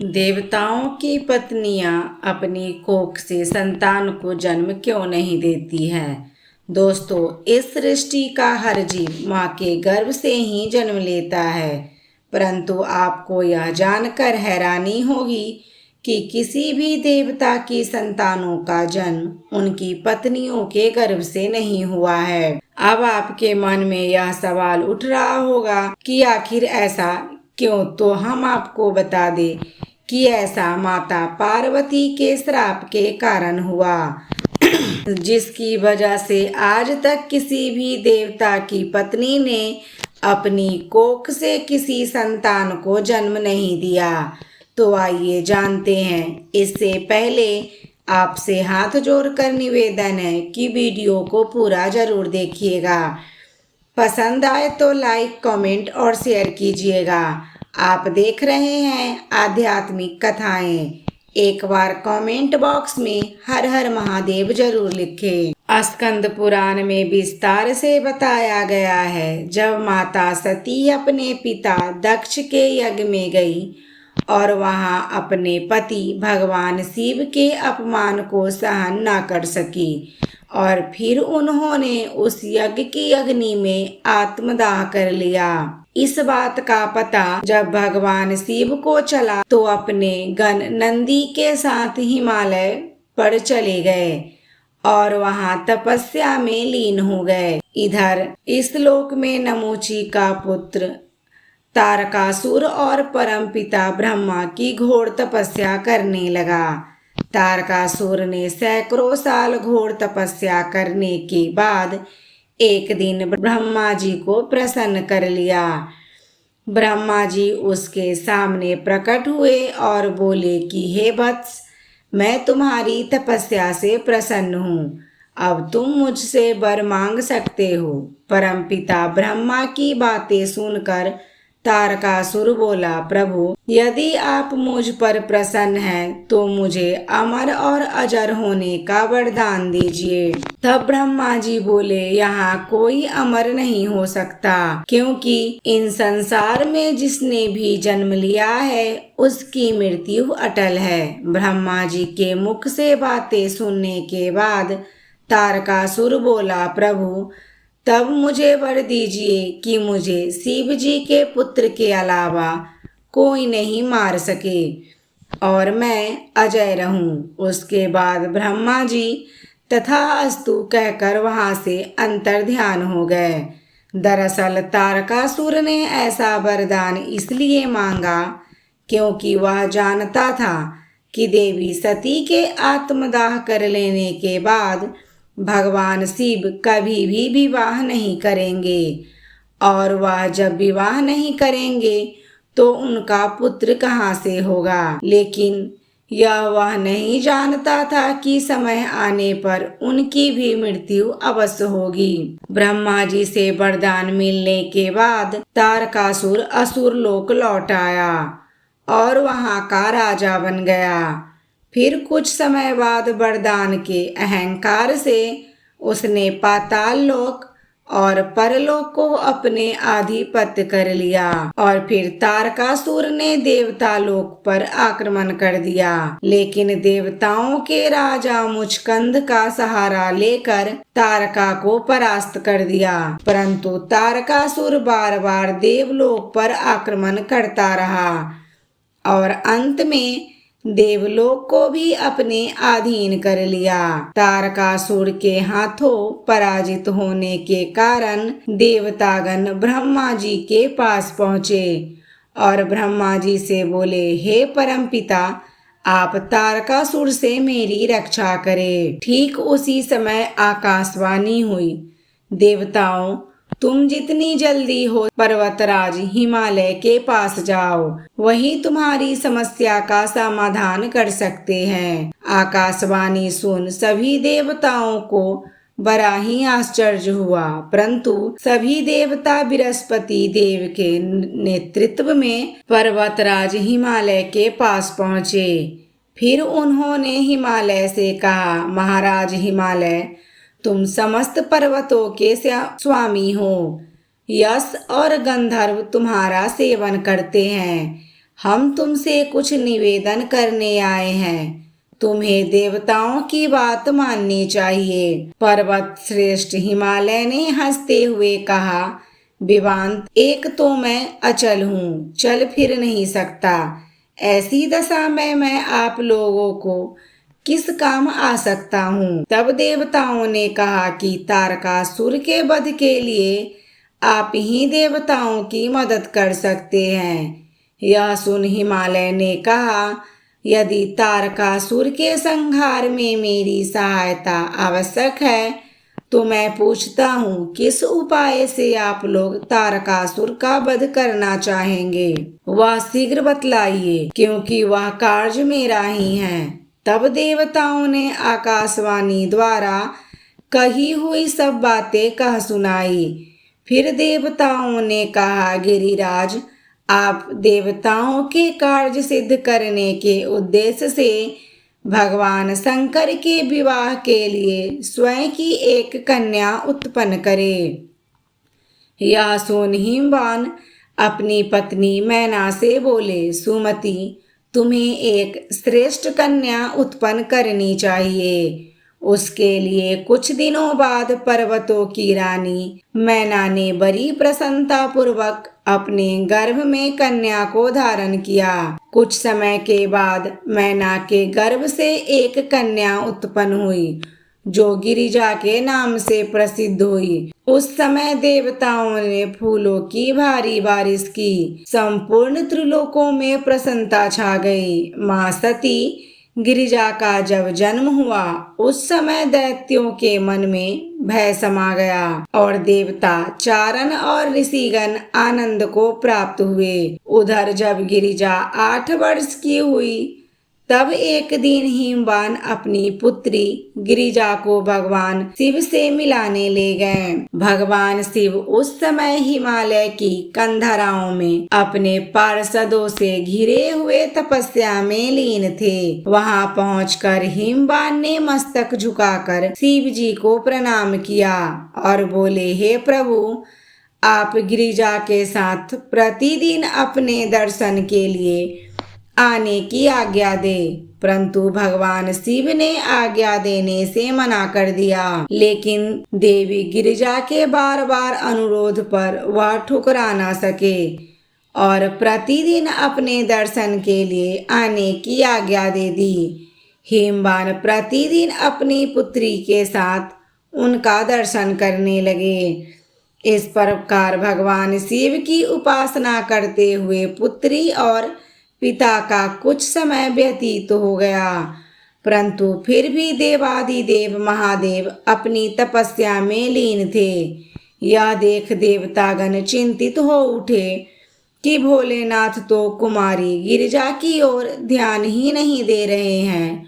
देवताओं की पत्नियां अपनी कोख से संतान को जन्म क्यों नहीं देती हैं? दोस्तों, इस सृष्टि का हर जीव माँ के गर्भ से ही जन्म लेता है, परंतु आपको यह जानकर हैरानी होगी कि किसी भी देवता की संतानों का जन्म उनकी पत्नियों के गर्भ से नहीं हुआ है। अब आपके मन में यह सवाल उठ रहा होगा कि आखिर ऐसा क्यों? तो हम आपको बता दें कि ऐसा माता पार्वती के श्राप के कारण हुआ, जिसकी वजह से आज तक किसी भी देवता की पत्नी ने अपनी कोख से किसी संतान को जन्म नहीं दिया। तो आइए जानते हैं। इससे पहले आपसे हाथ जोड़कर निवेदन है कि वीडियो को पूरा जरूर देखिएगा। पसंद आए तो लाइक, कमेंट और शेयर कीजिएगा। आप देख रहे हैं आध्यात्मिक कथाएं। एक बार कमेंट बॉक्स में हर हर महादेव जरूर लिखें। स्कंद पुराण में विस्तार से बताया गया है, जब माता सती अपने पिता दक्ष के यज्ञ में गई और वहां अपने पति भगवान शिव के अपमान को सहन न कर सकी और फिर उन्होंने उस यज्ञ की अग्नि में आत्मदाह कर लिया। इस बात का पता जब भगवान शिव को चला तो अपने गण नंदी के साथ हिमालय पर चले गए और वहां तपस्या में लीन हो गए। इधर इस लोक में नमोची का पुत्र तारकासुर और परमपिता ब्रह्मा की घोर तपस्या करने लगा। तारकासुर ने सैकड़ों साल घोर तपस्या करने के बाद एक दिन ब्रह्मा जी को प्रसन्न कर लिया। ब्रह्मा जी उसके सामने प्रकट हुए और बोले कि हे वत्स, मैं तुम्हारी तपस्या से प्रसन्न हूँ, अब तुम मुझसे वर मांग सकते हो। परमपिता ब्रह्मा की बातें सुनकर तारकासुर बोला, प्रभु, यदि आप मुझ पर प्रसन्न हैं तो मुझे अमर और अजर होने का वरदान दीजिए। तब ब्रह्मा जी बोले, यहाँ कोई अमर नहीं हो सकता, क्योंकि इन संसार में जिसने भी जन्म लिया है उसकी मृत्यु अटल है। ब्रह्मा जी के मुख से बातें सुनने के बाद तारकासुर बोला, प्रभु, तब मुझे वर दीजिए कि मुझे शिव जी के पुत्र के अलावा कोई नहीं मार सके और मैं अजय रहूं। उसके बाद ब्रह्मा जी तथास्तु कहकर वहां से अंतर ध्यान हो गए। दरअसल तारकासुर ने ऐसा वरदान इसलिए मांगा क्योंकि वह जानता था कि देवी सती के आत्मदाह कर लेने के बाद भगवान शिव कभी भी विवाह नहीं करेंगे और वह जब विवाह नहीं करेंगे तो उनका पुत्र कहाँ से होगा। लेकिन यह वह नहीं जानता था कि समय आने पर उनकी भी मृत्यु अवश्य होगी। ब्रह्मा जी से वरदान मिलने के बाद तारकासुर असुर लोक लौट आया और वहां का राजा बन गया। फिर कुछ समय बाद वरदान के अहंकार से उसने पाताल लोक और परलोक को अपने आधिपत्य कर लिया और फिर तारकासुर ने देवता लोक पर आक्रमण कर दिया। लेकिन देवताओं के राजा मुचकंद का सहारा लेकर तारका को परास्त कर दिया, परंतु तारकासुर बार बार देवलोक पर आक्रमण करता रहा और अंत में देवलोक को भी अपने अधीन कर लिया। तारकासुर के हाथों पराजित होने के कारण देवतागण ब्रह्मा जी के पास पहुँचे और ब्रह्मा जी से बोले, हे परमपिता, आप तारकासुर से मेरी रक्षा करें। ठीक उसी समय आकाशवाणी हुई, देवताओं, तुम जितनी जल्दी हो पर्वतराज हिमालय के पास जाओ, वही तुम्हारी समस्या का समाधान कर सकते हैं। आकाशवाणी सुन सभी देवताओं को बड़ा ही आश्चर्य हुआ, परंतु सभी देवता बृहस्पति देव के नेतृत्व में पर्वतराज हिमालय के पास पहुँचे। फिर उन्होंने हिमालय से कहा, महाराज हिमालय, तुम समस्त पर्वतों के स्वामी हो, यश और गंधर्व तुम्हारा सेवन करते हैं। हम तुमसे कुछ निवेदन करने आए हैं। तुम्हें देवताओं की बात माननी चाहिए। पर्वत श्रेष्ठ हिमालय ने हंसते हुए कहा, विवांत, एक तो मैं अचल हूँ, चल फिर नहीं सकता। ऐसी दशा में मैं आप लोगों को किस काम आ सकता हूँ। तब देवताओं ने कहा कि तारकासुर के वध के लिए आप ही देवताओं की मदद कर सकते हैं। यह सुन हिमालय ने कहा, यदि तारकासुर के संहार में मेरी सहायता आवश्यक है तो मैं पूछता हूँ, किस उपाय से आप लोग तारकासुर का वध करना चाहेंगे? वह शीघ्र बतलाइए, क्योंकि वह कार्य मेरा ही है। तब देवताओं ने आकाशवाणी द्वारा कही हुई सब बातें कह सुनाई। फिर देवताओं ने कहा, गिरिराज, आप देवताओं के कार्य सिद्ध करने के उद्देश्य से भगवान शंकर के विवाह के लिए स्वयं की एक कन्या उत्पन्न करें। यह सुन हिमवान अपनी पत्नी मैना से बोले, सुमति, तुम्हें एक श्रेष्ठ कन्या उत्पन्न करनी चाहिए। उसके लिए कुछ दिनों बाद पर्वतों की रानी मैना ने बड़ी प्रसन्नता पूर्वक अपने गर्भ में कन्या को धारण किया। कुछ समय के बाद मैना के गर्भ से एक कन्या उत्पन्न हुई, जो गिरिजा के नाम से प्रसिद्ध हुई। उस समय देवताओं ने फूलों की भारी बारिश की। संपूर्ण त्रिलोकों में प्रसन्नता छा गई। माँ सती गिरिजा का जब जन्म हुआ, उस समय दैत्यों के मन में भय समा गया और देवता, चारण और ऋषिगण आनंद को प्राप्त हुए। उधर जब गिरिजा 8 वर्ष की हुई, तब एक दिन हिमवान अपनी पुत्री गिरिजा को भगवान शिव से मिलाने ले गए। भगवान शिव उस समय हिमालय की कंधराओं में अपने पार्षदों से घिरे हुए तपस्या में लीन थे। वहां पहुंचकर हिमवान ने मस्तक झुकाकर शिव जी को प्रणाम किया और बोले, हे प्रभु, आप गिरिजा के साथ प्रतिदिन अपने दर्शन के लिए आने की आज्ञा दे। परंतु भगवान शिव ने आज्ञा देने से मना कर दिया। लेकिन देवी गिरिजा के बार बार अनुरोध पर वह ठुकरा न सके और प्रतिदिन अपने दर्शन के लिए आने की आज्ञा दे दी। हिमवान प्रतिदिन अपनी पुत्री के साथ उनका दर्शन करने लगे। इस प्रकार भगवान शिव की उपासना करते हुए पुत्री और पिता का कुछ समय व्यतीत हो गया, परंतु फिर भी देवादिदेव महादेव अपनी तपस्या में लीन थे। यह देख देवतागण चिंतित हो उठे कि भोलेनाथ तो कुमारी गिरिजा की ओर ध्यान ही नहीं दे रहे हैं,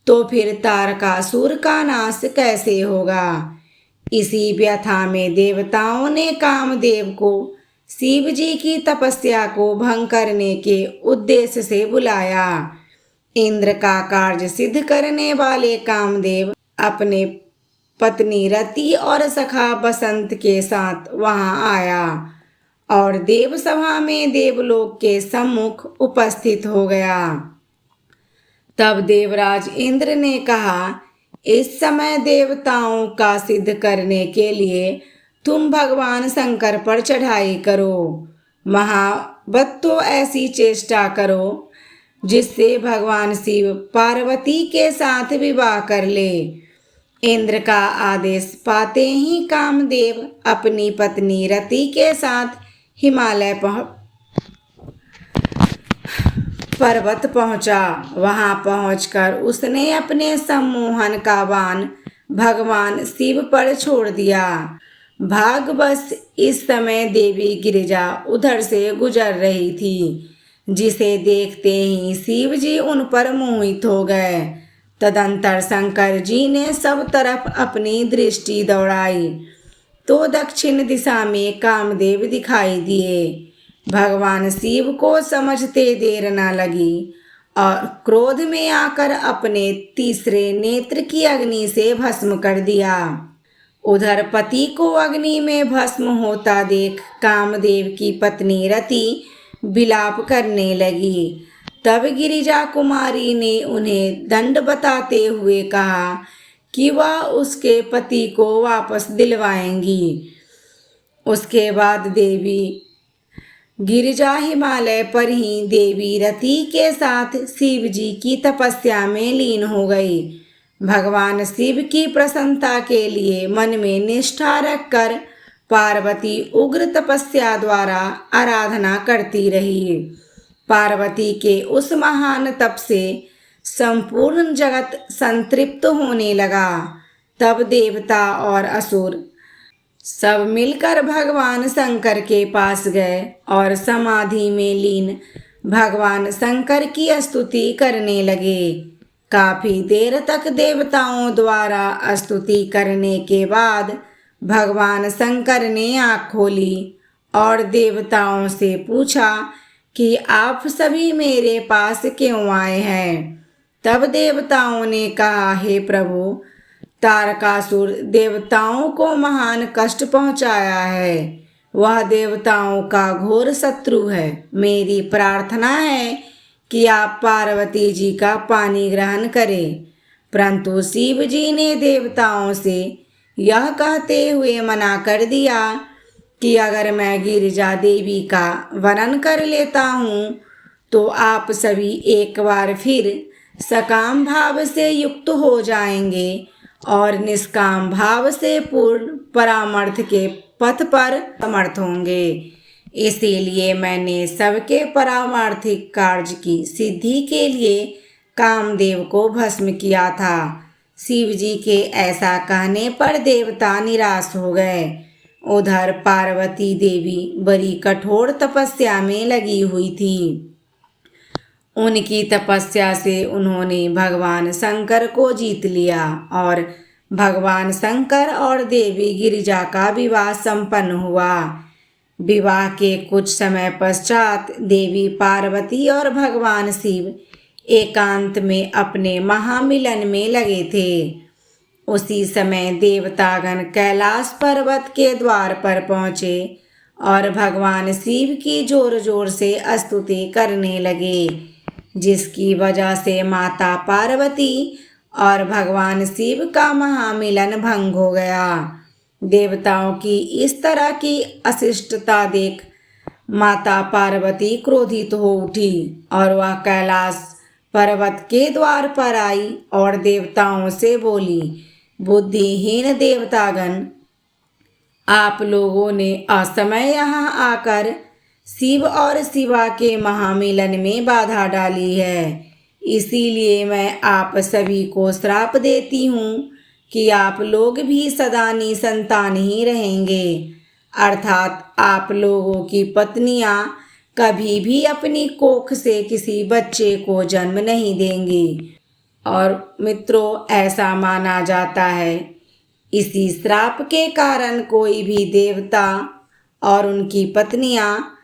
तो फिर तारकासुर का नाश कैसे होगा। इसी व्यथा में देवताओं ने कामदेव को शिव जी की तपस्या को भंग करने के उद्देश्य से बुलाया। इंद्र का कार्य सिद्ध करने वाले कामदेव अपने पत्नी रति और सखा बसंत के साथ वहां आया और देव सभा में देवलोक के सम्मुख उपस्थित हो गया। तब देवराज इंद्र ने कहा, इस समय देवताओं का सिद्ध करने के लिए तुम भगवान शंकर पर चढ़ाई करो। महाबत्तो ऐसी चेष्टा करो जिससे भगवान शिव पार्वती के साथ विवाह कर ले। इंद्र का आदेश पाते ही कामदेव अपनी पत्नी रति के साथ हिमालय पर्वत पहुंचा। वहां पहुंचकर उसने अपने सम्मोहन का बाण भगवान शिव पर छोड़ दिया। भाग्यवश इस समय देवी गिरिजा उधर से गुजर रही थी, जिसे देखते ही शिव जी उन पर मोहित हो गए। तदंतर शंकर जी ने सब तरफ अपनी दृष्टि दौड़ाई तो दक्षिण दिशा में कामदेव दिखाई दिए। भगवान शिव को समझते देर न लगी और क्रोध में आकर अपने तीसरे नेत्र की अग्नि से भस्म कर दिया। उधर पति को अग्नि में भस्म होता देख कामदेव की पत्नी रति विलाप करने लगी। तब गिरिजा कुमारी ने उन्हें दंड बताते हुए कहा कि वह उसके पति को वापस दिलवाएंगी। उसके बाद देवी गिरिजा हिमालय पर ही देवी रति के साथ शिव जी की तपस्या में लीन हो गई। भगवान शिव की प्रसन्नता के लिए मन में निष्ठा रखकर पार्वती उग्र तपस्या द्वारा आराधना करती रही। पार्वती के उस महान तप से संपूर्ण जगत संतृप्त होने लगा। तब देवता और असुर सब मिलकर भगवान शंकर के पास गए और समाधि में लीन भगवान शंकर की स्तुति करने लगे। काफी देर तक देवताओं द्वारा स्तुति करने के बाद भगवान शंकर ने आँख खोली और देवताओं से पूछा कि आप सभी मेरे पास क्यों आए हैं। तब देवताओं ने कहा, हे प्रभु, तारकासुर देवताओं को महान कष्ट पहुंचाया है। वह देवताओं का घोर शत्रु है। मेरी प्रार्थना है कि आप पार्वती जी का पानी ग्रहण करें। परंतु शिव जी ने देवताओं से यह कहते हुए मना कर दिया कि अगर मैं गिरिजा देवी का वर्णन कर लेता हूँ तो आप सभी एक बार फिर सकाम भाव से युक्त हो जाएंगे और निष्काम भाव से पूर्ण परामर्थ के पथ पर समर्थ होंगे। इसीलिए मैंने सबके पारमार्थिक कार्य की सिद्धि के लिए कामदेव को भस्म किया था। शिव जी के ऐसा कहने पर देवता निराश हो गए। उधर पार्वती देवी बड़ी कठोर तपस्या में लगी हुई थी। उनकी तपस्या से उन्होंने भगवान शंकर को जीत लिया और भगवान शंकर और देवी गिरिजा का विवाह संपन्न हुआ। विवाह के कुछ समय पश्चात देवी पार्वती और भगवान शिव एकांत में अपने महामिलन में लगे थे। उसी समय देवतागण कैलाश पर्वत के द्वार पर पहुँचे और भगवान शिव की जोर जोर से स्तुति करने लगे, जिसकी वजह से माता पार्वती और भगवान शिव का महामिलन भंग हो गया। देवताओं की इस तरह की अशिष्टता देख माता पार्वती क्रोधित हो उठी और वह कैलाश पर्वत के द्वार पर आई और देवताओं से बोली, बुद्धिहीन देवतागण, आप लोगों ने असमय यहाँ आकर शिव और शिवा के महामिलन में बाधा डाली है। इसीलिए मैं आप सभी को श्राप देती हूँ कि आप लोग भी सदा निसंतान ही रहेंगे, अर्थात आप लोगों की पत्नियाँ कभी भी अपनी कोख से किसी बच्चे को जन्म नहीं देंगी। और मित्रों, ऐसा माना जाता है इसी श्राप के कारण कोई भी देवता और उनकी पत्नियाँ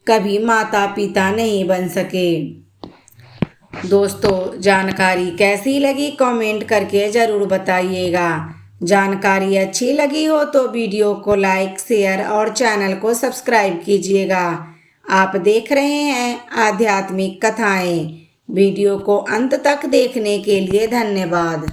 कभी माता पिता नहीं बन सके। दोस्तों, जानकारी कैसी लगी कमेंट करके ज़रूर बताइएगा। जानकारी अच्छी लगी हो तो वीडियो को लाइक, शेयर और चैनल को सब्सक्राइब कीजिएगा। आप देख रहे हैं आध्यात्मिक कथाएं। वीडियो को अंत तक देखने के लिए धन्यवाद।